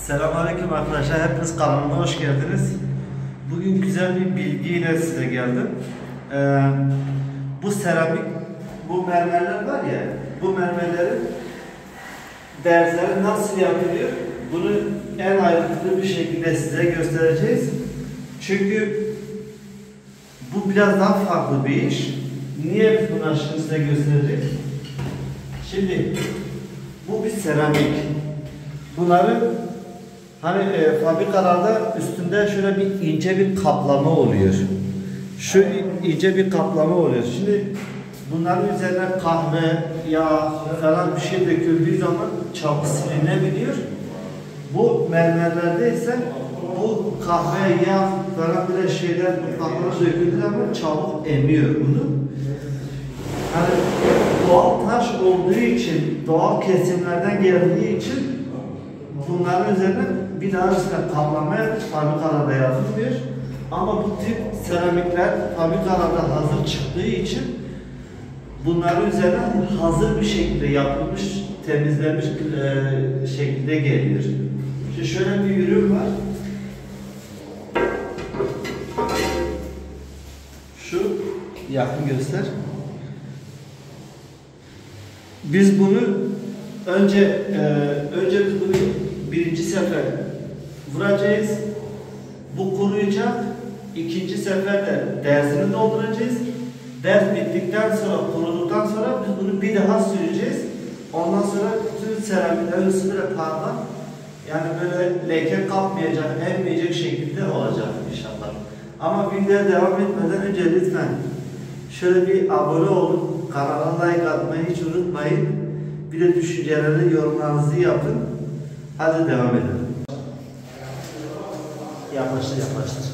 Selamünaleyküm arkadaşlar. Hepiniz kanalıma hoş geldiniz. Bugün güzel bir bilgiyle size geldim. Bu seramik, bu mermerler var ya, bu mermerlerin dersleri nasıl yapılıyor? Bunu en ayrıntılı bir şekilde size göstereceğiz. Çünkü bu biraz daha farklı bir iş. Niye biz bunu şimdi size göstereceğiz? Şimdi bu bir seramik. Bunların hani fabrikalarda üstünde şöyle bir ince bir kaplama oluyor. Şu ince bir kaplama oluyor. Şimdi bunların üzerine kahve, yağ falan bir şey döküldüğü zaman çabuk silinebiliyor. Bu mermerlerde ise bu kahve, yağ falan böyle şeyler kaplama döküldüğü zaman çabuk emiyor bunu. Hani doğal taş olduğu için, doğal kesimlerden geldiği için bunların üzerine bir daha işte kaplama fabrikalarda yapılmıyor. Ama bu tip seramikler fabrikalarda hazır çıktığı için bunların üzerine hazır bir şekilde yapılmış, temizlenmiş şekilde geliyor. Şimdi şöyle bir ürün var. Şu yakın göster. Biz bunu önce biz bunu birinci sefer vuracağız. Bu kuruyacak. İkinci seferde dersini dolduracağız. Ders bittikten sonra, kuruduktan sonra biz bunu bir daha süreceğiz. Ondan sonra bütün seramiklerin üstü böyle parlak, yani böyle leke kapmayacak, emmeyecek şekilde olacak inşallah. Ama videoya devam etmeden önce lütfen şöyle bir abone olun, kanala like atmayı hiç unutmayın. Bir de düşünceleri, yorumlarınızı yapın. Hadi devam edelim. Yaklaştır.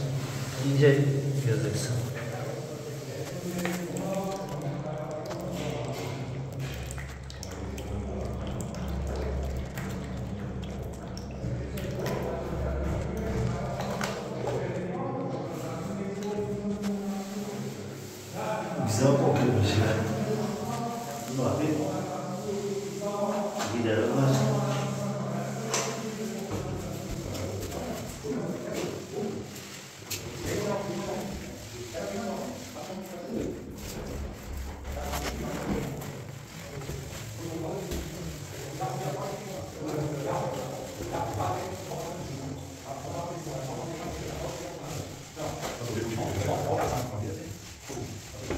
İyice gözüksün. Güzel kokuyor şey. Bakayım. Gidelim var.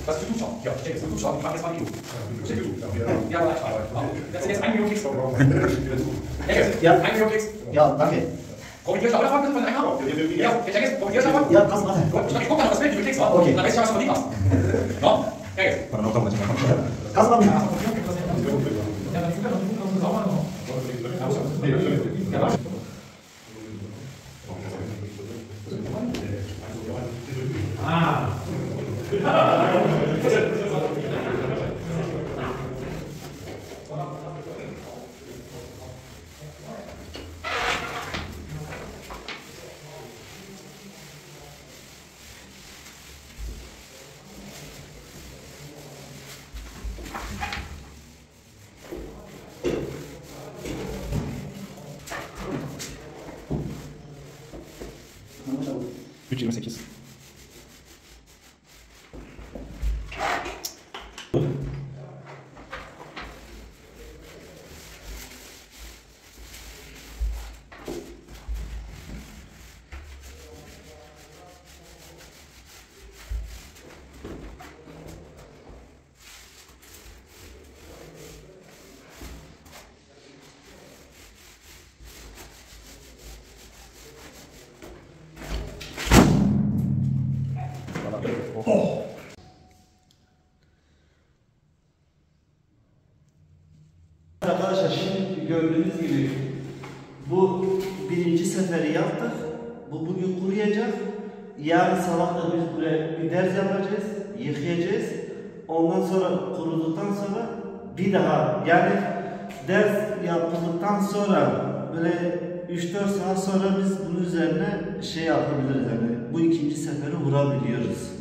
Das ist YouTube. Ja, ich denke, das ist YouTube. Ich mache jetzt mal Video. Das ist YouTube. Ja, das sind jetzt 1 Million Klicks. Ja, 1 Million Klicks. Ja, danke. Profitierst du auch davon, dass du von einem haben? Ja, ich denke, profitierst du davon? Ja, kannst machen. Gut, ich gucke mal, was Bild, wie viel Klicks war. Okay. Dann weiß ich, was du verdient hast. Ja, danke. Kannst machen. Ja, dann sind wir noch sauber noch. Ah. Bütçe 28. Oh. Arkadaşlar şimdi gördüğünüz gibi bu birinci seferi yaptık. Bu bugün kuruyacak. Yarın sabah da biz buraya bir ders yapacağız, yıkayacağız. Ondan sonra kuruduktan sonra bir daha, yani ders yapıldıktan sonra böyle 3-4 saat sonra biz bunun üzerine şey yapabiliriz, yani bu ikinci seferi vurabiliyoruz.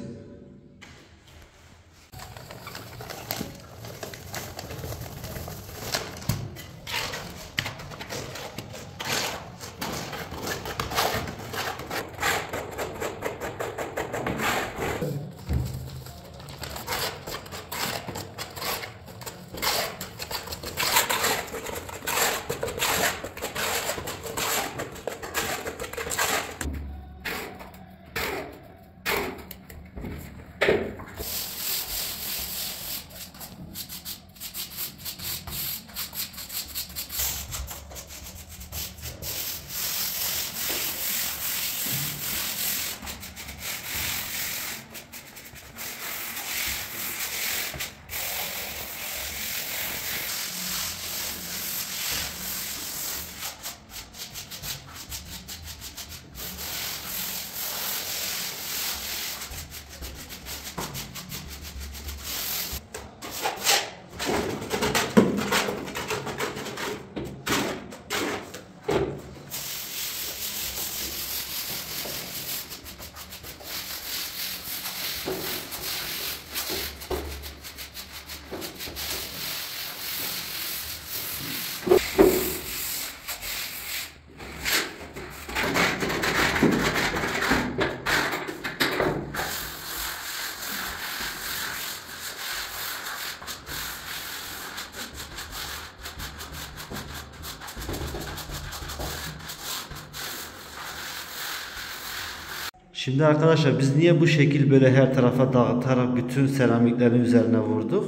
Şimdi arkadaşlar biz niye bu şekil böyle her tarafa dağıtarak bütün seramiklerin üzerine vurduk?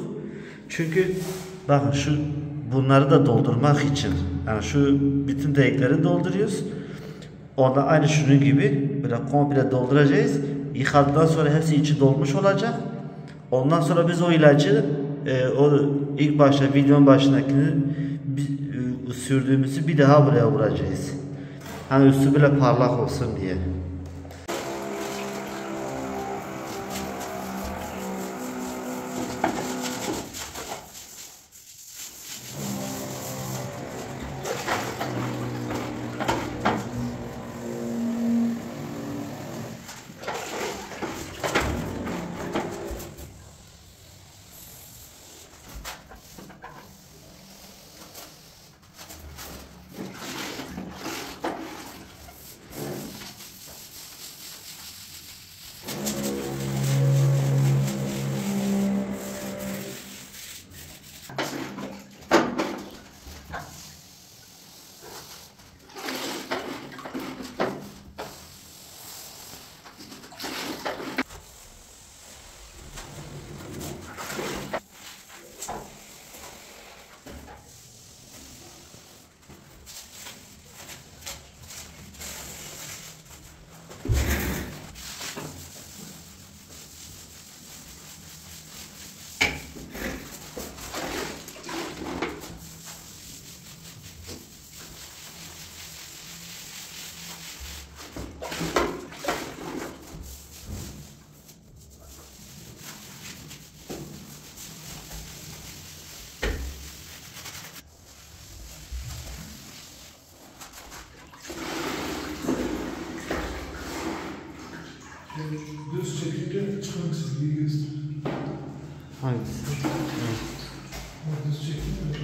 Çünkü bakın bunları da doldurmak için, yani şu bütün delikleri dolduruyoruz. Onda aynı şunun gibi böyle komple dolduracağız. Yıkadıktan sonra hepsi içi dolmuş olacak. Ondan sonra biz o ilacı o ilk başta videonun başındakini sürdüğümüzü bir daha buraya vuracağız. Hani üstü bile parlak olsun diye. Düz çekince çıkan çizgiyi göster. Hangisi? Düz çekince.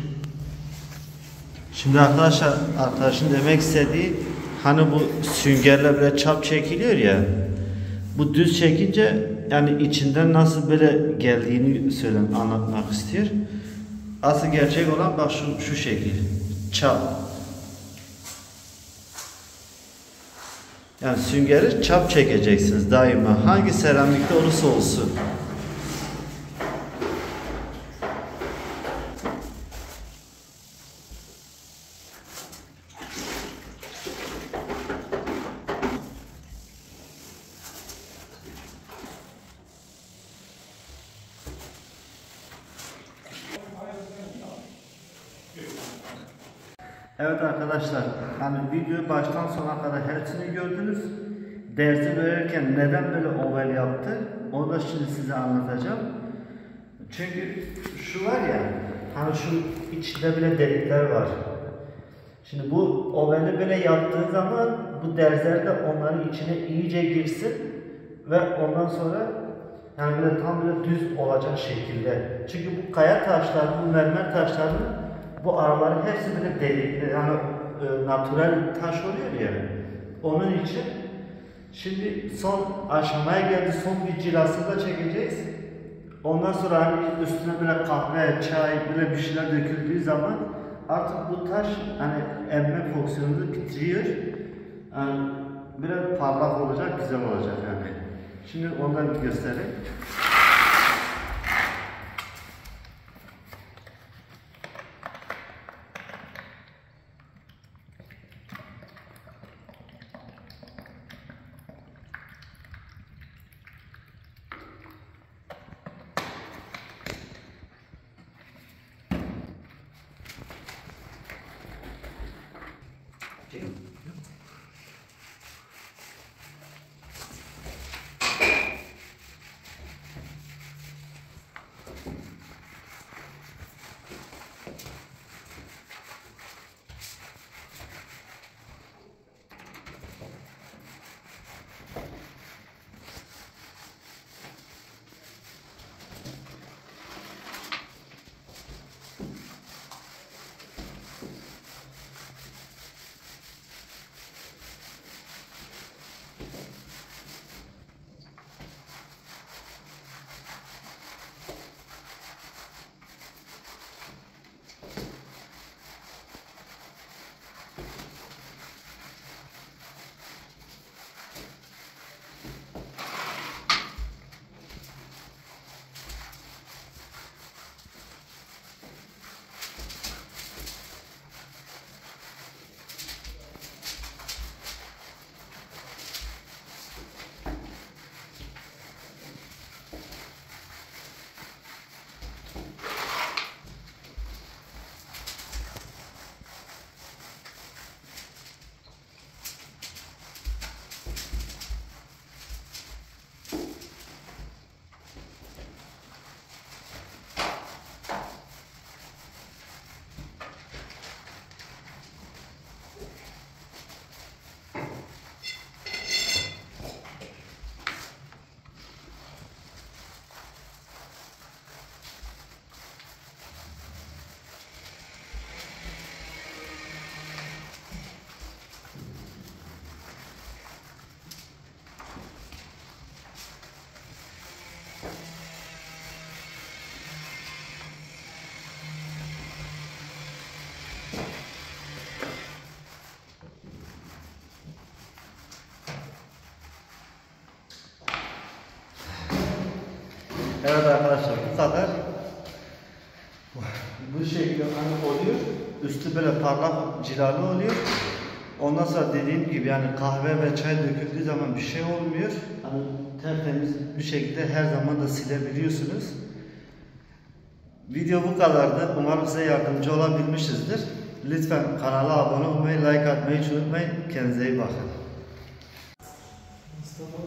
Şimdi arkadaşın demek istediği, hani bu süngerle böyle çap çekiliyor ya, bu düz çekince yani içinden nasıl böyle geldiğini anlatmak istiyor. Asıl gerçek olan bak şu şekil çap. Yani süngeri çap çekeceksiniz daima, hangi seramikte olursa olsun. Evet arkadaşlar, hani videoyu baştan sona kadar hepsini gördünüz. Dersi verirken neden böyle oval yaptı, onu da şimdi size anlatacağım. Çünkü şu var ya, hani şu içinde bile delikler var. Şimdi bu ovali böyle yaptığı zaman bu dersler de onların içine iyice girsin ve ondan sonra yani böyle tam böyle düz olacak şekilde. Çünkü bu kaya taşları, bu mermer taşlarının bu araları hepsi böyle delikli, yani natural taş oluyor ya. Onun için şimdi son aşamaya geldi, son bir cilasını da çekeceğiz. Ondan sonra hani üstüne böyle kahve, çay, böyle bir şeyler döküldüğü zaman artık bu taş hani emme fonksiyonunu bitiriyor. Yani biraz parlak olacak, güzel olacak yani. Şimdi ondan bir göstereyim. Evet arkadaşlar bu kadar. Bu şekilde hani oluyor. Üstü böyle parlak cilalı oluyor. Ondan sonra dediğim gibi yani kahve ve çay döküldüğü zaman bir şey olmuyor. Hani tertemiz bir şekilde her zaman da silebiliyorsunuz. Video bu kadardı. Umarım size yardımcı olabilmişizdir. Lütfen kanala abone olmayı, like atmayı unutmayın. Kendinize iyi bakın. Mustafa